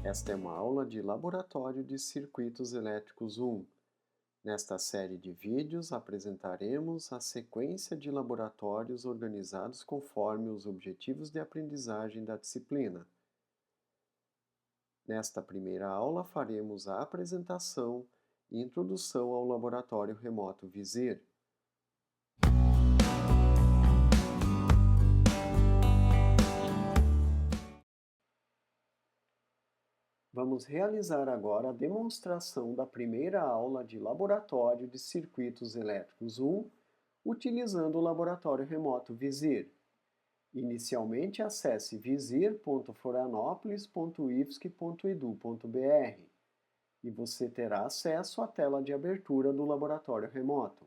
Esta é uma aula de Laboratório de Circuitos Elétricos 1. Nesta série de vídeos apresentaremos a sequência de laboratórios organizados conforme os objetivos de aprendizagem da disciplina. Nesta primeira aula faremos a apresentação e introdução ao Laboratório Remoto Vizir. Vamos realizar agora a demonstração da primeira aula de Laboratório de Circuitos Elétricos 1, utilizando o Laboratório Remoto Vizir. Inicialmente, acesse vizir.florianopolis.ifsc.edu.br e você terá acesso à tela de abertura do Laboratório Remoto.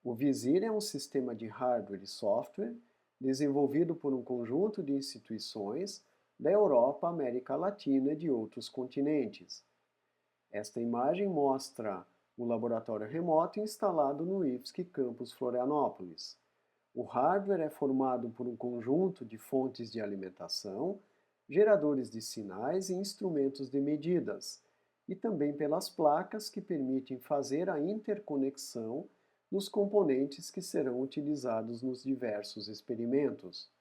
O Vizir é um sistema de hardware e software desenvolvido por um conjunto de instituições da Europa, América Latina e de outros continentes. Esta imagem mostra o laboratório remoto instalado no IFSC Campus Florianópolis. O hardware é formado por um conjunto de fontes de alimentação, geradores de sinais e instrumentos de medidas, e também pelas placas que permitem fazer a interconexão dos componentes que serão utilizados nos diversos experimentos.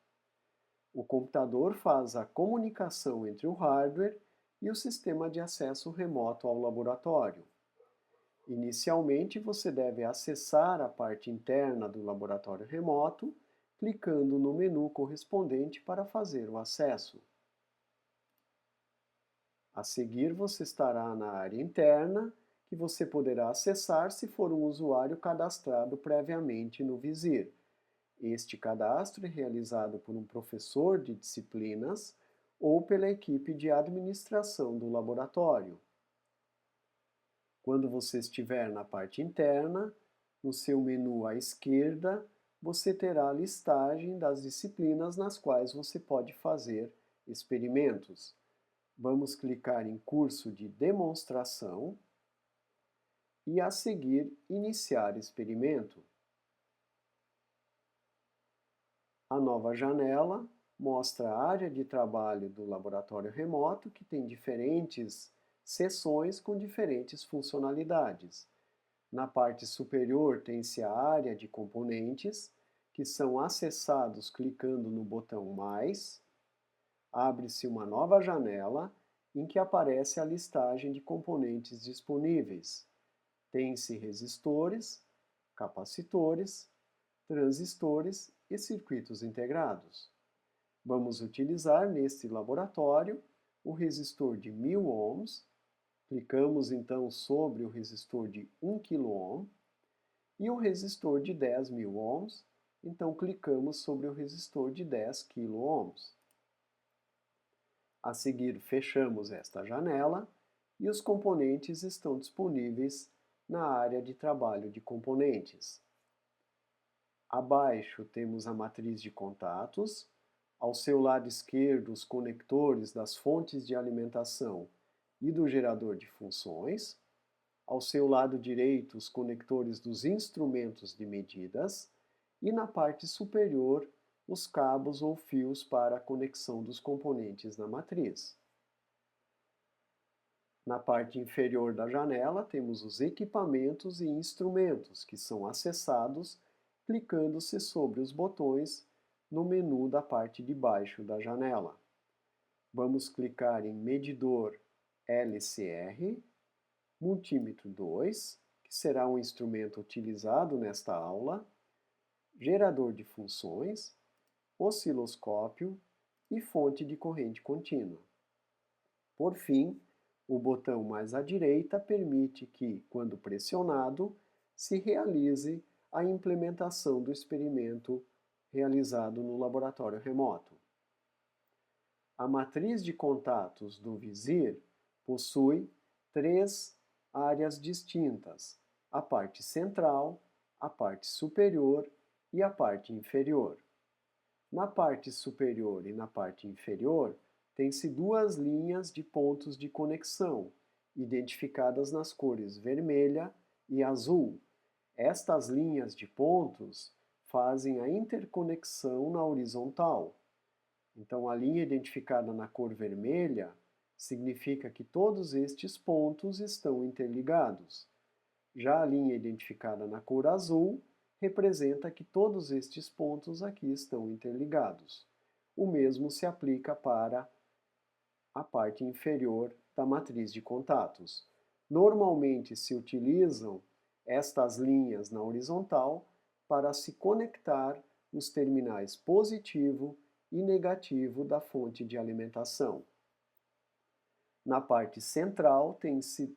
O computador faz a comunicação entre o hardware e o sistema de acesso remoto ao laboratório. Inicialmente, você deve acessar a parte interna do laboratório remoto, clicando no menu correspondente para fazer o acesso. A seguir, você estará na área interna, que você poderá acessar se for um usuário cadastrado previamente no Vizir. Este cadastro é realizado por um professor de disciplinas ou pela equipe de administração do laboratório. Quando você estiver na parte interna, no seu menu à esquerda, você terá a listagem das disciplinas nas quais você pode fazer experimentos. Vamos clicar em Curso de Demonstração e, a seguir, Iniciar experimento. A nova janela mostra a área de trabalho do laboratório remoto, que tem diferentes seções com diferentes funcionalidades. Na parte superior tem-se a área de componentes, que são acessados clicando no botão Mais. Abre-se uma nova janela em que aparece a listagem de componentes disponíveis. Tem-se resistores, capacitores, transistores e circuitos integrados. Vamos utilizar neste laboratório o resistor de 1000 ohms. Clicamos então sobre o resistor de 1 kΩ e o resistor de 10.000 ohms. Então clicamos sobre o resistor de 10 kΩ. A seguir, fechamos esta janela e os componentes estão disponíveis na área de trabalho de componentes. Abaixo temos a matriz de contatos, ao seu lado esquerdo os conectores das fontes de alimentação e do gerador de funções, ao seu lado direito os conectores dos instrumentos de medidas e na parte superior os cabos ou fios para a conexão dos componentes na matriz. Na parte inferior da janela temos os equipamentos e instrumentos que são acessados clicando-se sobre os botões no menu da parte de baixo da janela. Vamos clicar em Medidor LCR, Multímetro 2, que será um instrumento utilizado nesta aula, Gerador de funções, Osciloscópio e Fonte de corrente contínua. Por fim, o botão mais à direita permite que, quando pressionado, se realize a implementação do experimento realizado no laboratório remoto. A matriz de contatos do Vizir possui 3 áreas distintas: a parte central, a parte superior e a parte inferior. Na parte superior e na parte inferior, tem-se 2 linhas de pontos de conexão, identificadas nas cores vermelha e azul. Estas linhas de pontos fazem a interconexão na horizontal. Então, a linha identificada na cor vermelha Significa que todos estes pontos estão interligados. Já a linha identificada na cor azul representa que todos estes pontos aqui estão interligados. O mesmo se aplica para a parte inferior da matriz de contatos. Normalmente se utilizam estas linhas na horizontal para se conectar os terminais positivo e negativo da fonte de alimentação. Na parte central tem-se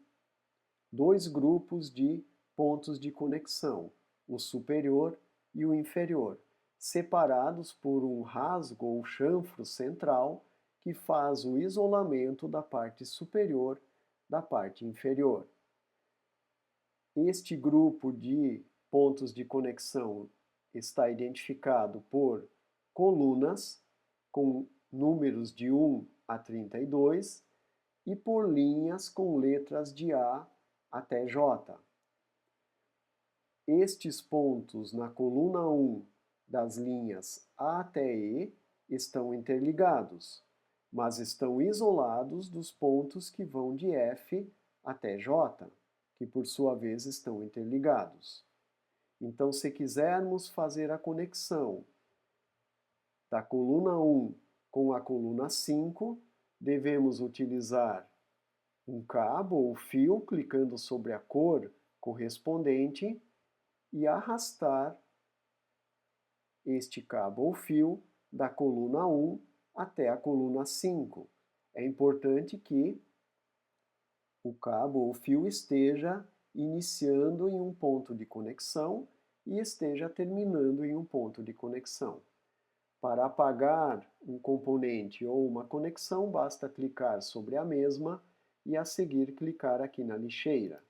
dois grupos de pontos de conexão, o superior e o inferior, separados por um rasgo ou chanfro central que faz o isolamento da parte superior da parte inferior. Este grupo de pontos de conexão está identificado por colunas com números de 1 a 32 e por linhas com letras de A até J. Estes pontos na coluna 1 das linhas A até E estão interligados, mas estão isolados dos pontos que vão de F até J, que por sua vez estão interligados. Então, se quisermos fazer a conexão da coluna 1 com a coluna 5, devemos utilizar um cabo ou fio, clicando sobre a cor correspondente e arrastar este cabo ou fio da coluna 1 até a coluna 5. É importante que o cabo ou fio esteja iniciando em um ponto de conexão e esteja terminando em um ponto de conexão. Para apagar um componente ou uma conexão, basta clicar sobre a mesma e a seguir clicar aqui na lixeira.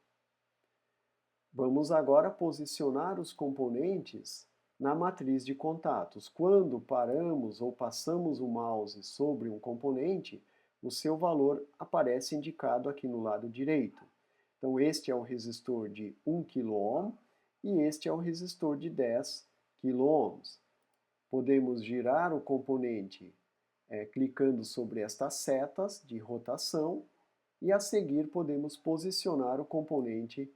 Vamos agora posicionar os componentes na matriz de contatos. Quando paramos ou passamos o mouse sobre um componente, o seu valor aparece indicado aqui no lado direito. Então, este é o resistor de 1 kΩ e este é o resistor de 10 kΩ. Podemos girar o componente clicando sobre estas setas de rotação e a seguir podemos posicionar o componente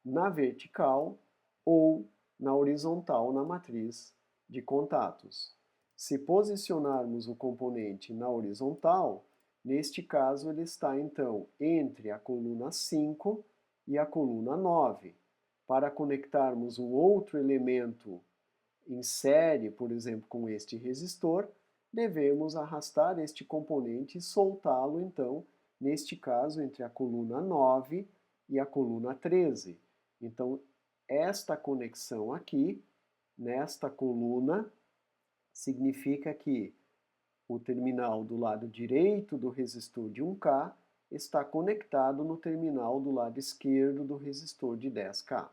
na vertical ou na horizontal na matriz de contatos. Se posicionarmos o componente na horizontal, neste caso ele está então entre a coluna 5 e a coluna 9. Para conectarmos um outro elemento em série, por exemplo, com este resistor, devemos arrastar este componente e soltá-lo então, neste caso, entre a coluna 9 e a coluna 13. Então, esta conexão aqui, nesta coluna, significa que o terminal do lado direito do resistor de 1K está conectado no terminal do lado esquerdo do resistor de 10K.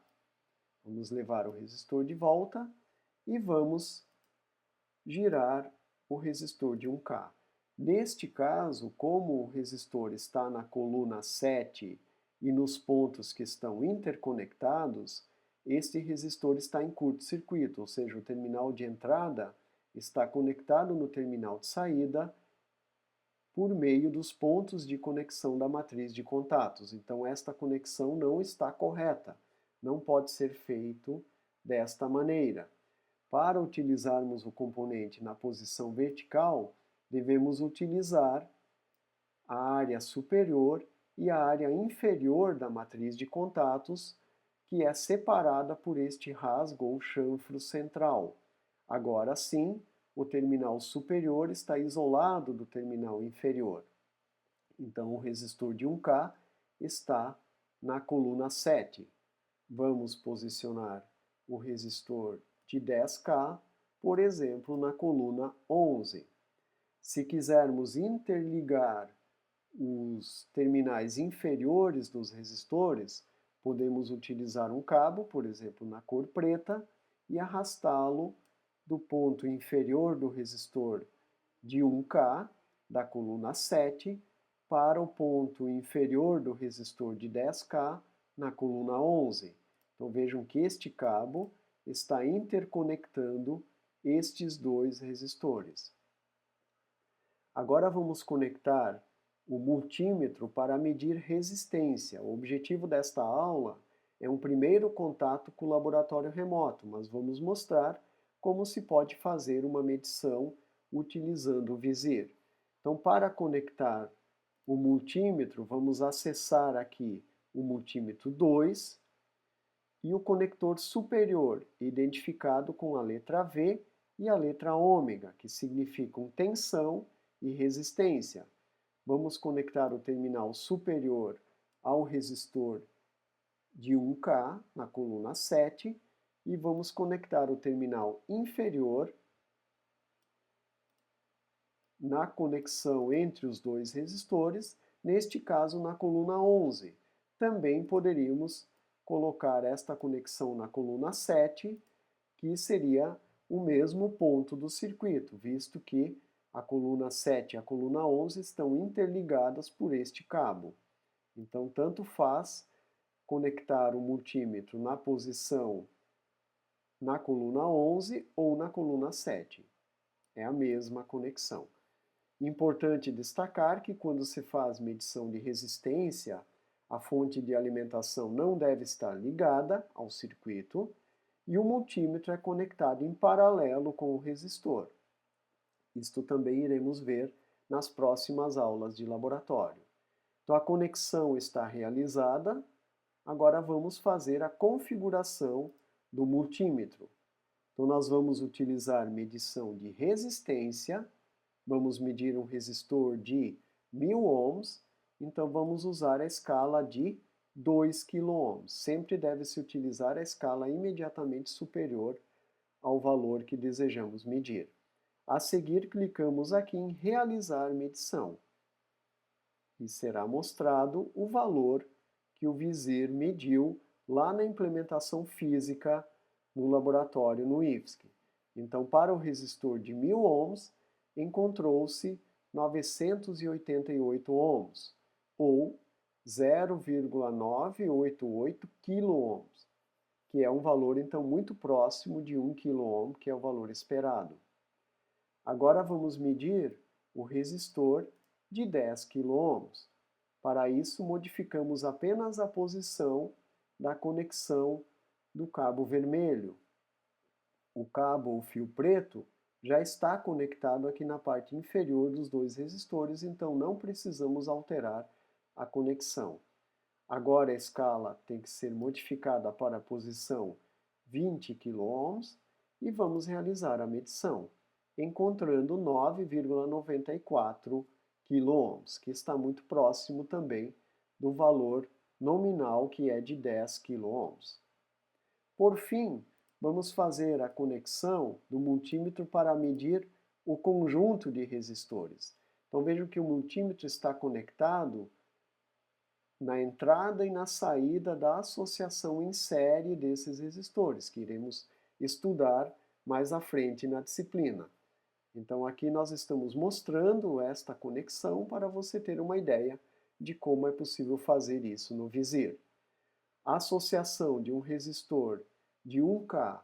Vamos levar o resistor de volta e vamos girar o resistor de 1K. Neste caso, como o resistor está na coluna 7 e nos pontos que estão interconectados, este resistor está em curto-circuito, ou seja, o terminal de entrada está conectado no terminal de saída por meio dos pontos de conexão da matriz de contatos. Então, esta conexão não está correta, não pode ser feito desta maneira. Para utilizarmos o componente na posição vertical, devemos utilizar a área superior e a área inferior da matriz de contatos, que é separada por este rasgo ou chanfro central. Agora sim, o terminal superior está isolado do terminal inferior. Então, o resistor de 1K está na coluna 7. Vamos posicionar o resistor de 10K, por exemplo, na coluna 11. Se quisermos interligar os terminais inferiores dos resistores, podemos utilizar um cabo, por exemplo, na cor preta, e arrastá-lo do ponto inferior do resistor de 1K, da coluna 7, para o ponto inferior do resistor de 10K, na coluna 11. Então vejam que este cabo está interconectando estes dois resistores. Agora vamos conectar o multímetro para medir resistência. O objetivo desta aula é um primeiro contato com o laboratório remoto, mas vamos mostrar como se pode fazer uma medição utilizando o Visir. Então, para conectar o multímetro, vamos acessar aqui o multímetro 2 e o conector superior, identificado com a letra V e a letra ômega, que significam tensão e resistência. Vamos conectar o terminal superior ao resistor de 1K na coluna 7 e vamos conectar o terminal inferior na conexão entre os dois resistores, neste caso na coluna 11. Também poderíamos colocar esta conexão na coluna 7, que seria o mesmo ponto do circuito, visto que a coluna 7 e a coluna 11 estão interligadas por este cabo. Então, tanto faz conectar o multímetro na posição na coluna 11 ou na coluna 7. É a mesma conexão. Importante destacar que quando se faz medição de resistência, a fonte de alimentação não deve estar ligada ao circuito e o multímetro é conectado em paralelo com o resistor. Isto também iremos ver nas próximas aulas de laboratório. Então a conexão está realizada, agora vamos fazer a configuração do multímetro. Então nós vamos utilizar medição de resistência, vamos medir um resistor de 1000 ohms, então vamos usar a escala de 2 kΩ. Sempre deve-se utilizar a escala imediatamente superior ao valor que desejamos medir. A seguir, clicamos aqui em Realizar medição e será mostrado o valor que o Visir mediu lá na implementação física no laboratório no IFSC. Então, para o resistor de 1000 ohms, encontrou-se 988 ohms, ou 0,988 kΩ, que é um valor então muito próximo de 1 kΩ, que é o valor esperado. Agora vamos medir o resistor de 10 kΩ. Para isso, modificamos apenas a posição da conexão do cabo vermelho. O cabo ou fio preto já está conectado aqui na parte inferior dos dois resistores, então não precisamos alterar a conexão. Agora a escala tem que ser modificada para a posição 20 kΩ e vamos realizar a medição, encontrando 9,94 kΩ, que está muito próximo também do valor nominal, que é de 10 kΩ. Por fim, vamos fazer a conexão do multímetro para medir o conjunto de resistores. Então vejam que o multímetro está conectado na entrada e na saída da associação em série desses resistores, que iremos estudar mais à frente na disciplina. Então aqui nós estamos mostrando esta conexão para você ter uma ideia de como é possível fazer isso no Visir. A associação de um resistor de 1K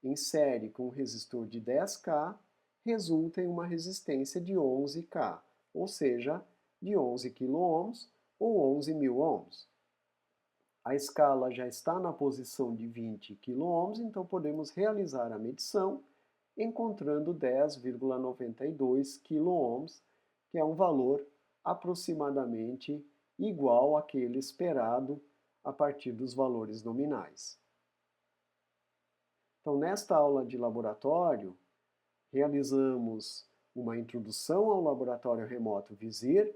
em série com um resistor de 10K resulta em uma resistência de 11K, ou seja, de 11 kΩ ou 11.000 ohms. A escala já está na posição de 20 kΩ, então podemos realizar a medição encontrando 10,92 kΩ, que é um valor aproximadamente igual àquele esperado a partir dos valores nominais. Então, nesta aula de laboratório, realizamos uma introdução ao laboratório remoto Visir,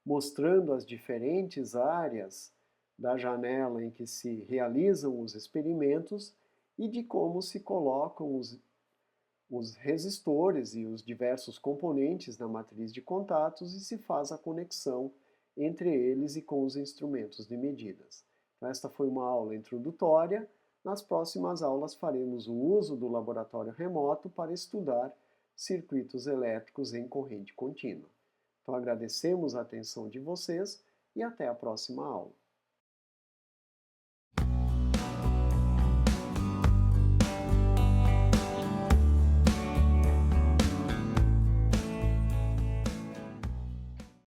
mostrando as diferentes áreas da janela em que se realizam os experimentos e de como se colocam os resistores e os diversos componentes na matriz de contatos e se faz a conexão entre eles e com os instrumentos de medidas. Então, esta foi uma aula introdutória. Nas próximas aulas faremos o uso do laboratório remoto para estudar circuitos elétricos em corrente contínua. Então agradecemos a atenção de vocês e até a próxima aula.